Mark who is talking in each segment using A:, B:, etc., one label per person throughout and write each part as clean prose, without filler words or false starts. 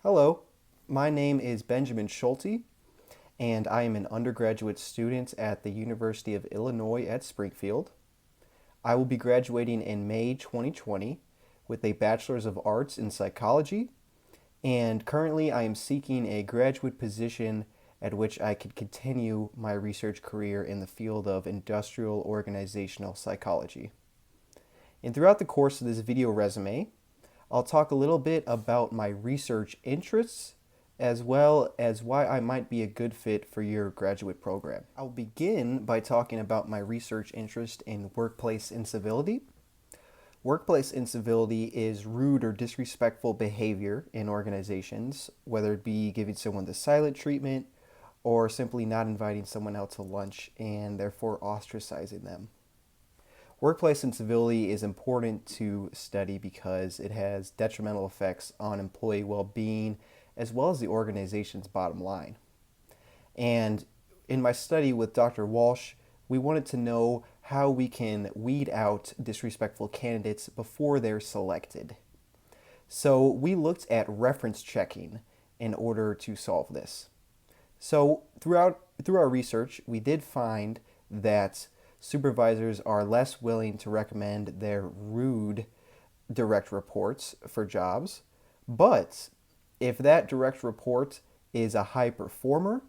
A: Hello, my name is Benjamin Schulte, and I am an undergraduate student at the University of Illinois at Springfield. I will be graduating in May 2020 with a Bachelor's of Arts in Psychology, and currently I am seeking a graduate position at which I could continue my research career in the field of industrial organizational psychology. And throughout the course of this video resume, I'll talk a little bit about my research interests as well as why I might be a good fit for your graduate program. I'll begin by talking about my research interest in workplace incivility. Workplace incivility is rude or disrespectful behavior in organizations, whether it be giving someone the silent treatment or simply not inviting someone out to lunch and therefore ostracizing them. Workplace incivility is important to study because it has detrimental effects on employee well-being as well as the organization's bottom line. And in my study with Dr. Walsh, we wanted to know how we can weed out disrespectful candidates before they're selected. So we looked at reference checking in order to solve this. So through our research, we did find that supervisors are less willing to recommend their rude direct reports for jobs, but if that direct report is a high performer,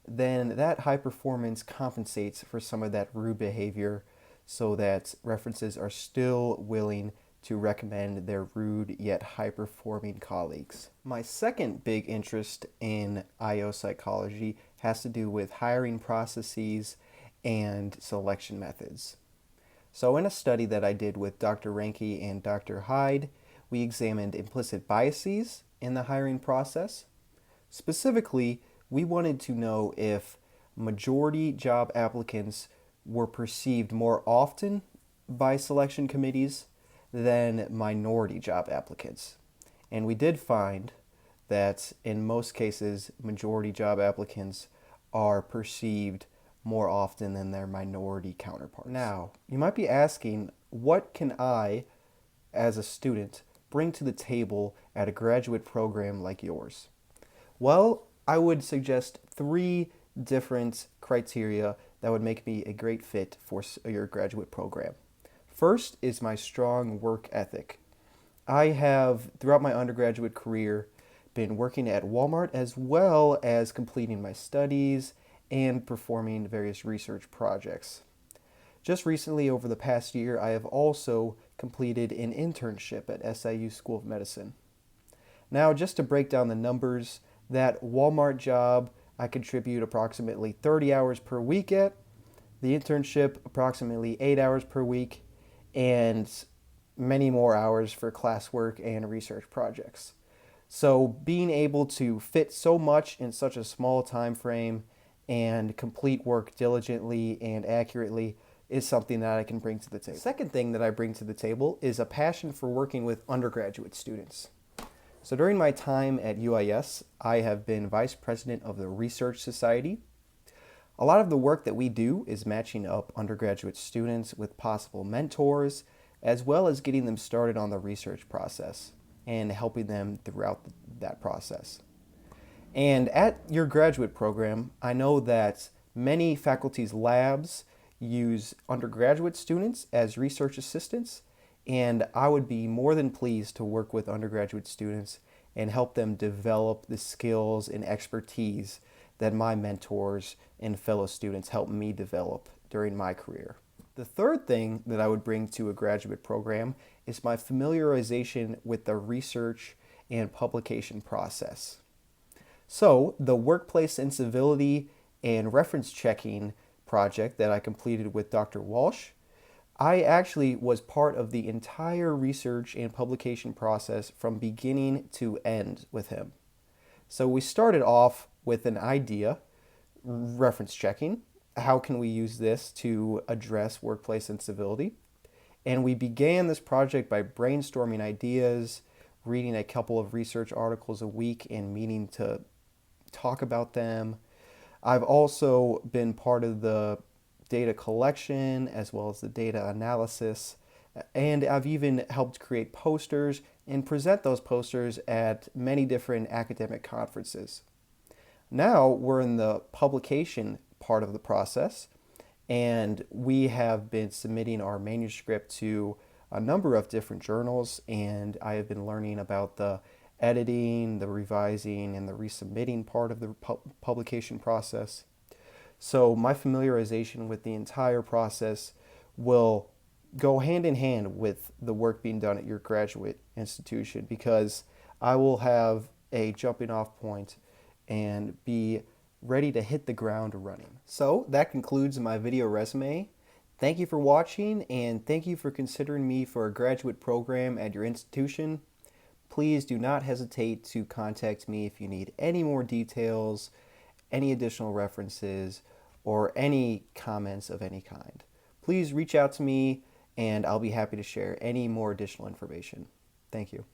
A: then that high performance compensates for some of that rude behavior so that references are still willing to recommend their rude yet high performing colleagues. My second big interest in IO psychology has to do with hiring processes and selection methods. So in a study that I did with Dr. Ranke and Dr. Hyde, we examined implicit biases in the hiring process. Specifically, we wanted to know if majority job applicants were perceived more often by selection committees than minority job applicants. And we did find that in most cases, majority job applicants are perceived more often than their minority counterparts. Now, you might be asking, what can I, as a student, bring to the table at a graduate program like yours? Well, I would suggest 3 different criteria that would make me a great fit for your graduate program. First is my strong work ethic. I have, throughout my undergraduate career, been working at Walmart as well as completing my studies and performing various research projects. Just recently, over the past year, I have also completed an internship at SIU School of Medicine. Now, just to break down the numbers, that Walmart job I contribute approximately 30 hours per week at, the internship approximately 8 hours per week, and many more hours for classwork and research projects. So being able to fit so much in such a small time frame and complete work diligently and accurately is something that I can bring to the table. The second thing that I bring to the table is a passion for working with undergraduate students. So during my time at UIS, I have been vice president of the Research Society. A lot of the work that we do is matching up undergraduate students with possible mentors, as well as getting them started on the research process and helping them throughout that process. And at your graduate program, I know that many faculty's labs use undergraduate students as research assistants, and I would be more than pleased to work with undergraduate students and help them develop the skills and expertise that my mentors and fellow students helped me develop during my career. The third thing that I would bring to a graduate program is my familiarization with the research and publication process. So the workplace incivility and reference checking project that I completed with Dr. Walsh, I actually was part of the entire research and publication process from beginning to end with him. So we started off with an idea, reference checking. How can we use this to address workplace incivility? And we began this project by brainstorming ideas, reading a couple of research articles a week and meeting to talk about them. I've also been part of the data collection as well as the data analysis, and I've even helped create posters and present those posters at many different academic conferences. Now we're in the publication part of the process, and we have been submitting our manuscript to a number of different journals, and I have been learning about the editing, the revising, and the resubmitting part of the publication process. So my familiarization with the entire process will go hand in hand with the work being done at your graduate institution, because I will have a jumping off point and be ready to hit the ground running. So that concludes my video resume. Thank you for watching, and thank you for considering me for a graduate program at your institution. Please do not hesitate to contact me if you need any more details, any additional references, or any comments of any kind. Please reach out to me, and I'll be happy to share any more additional information. Thank you.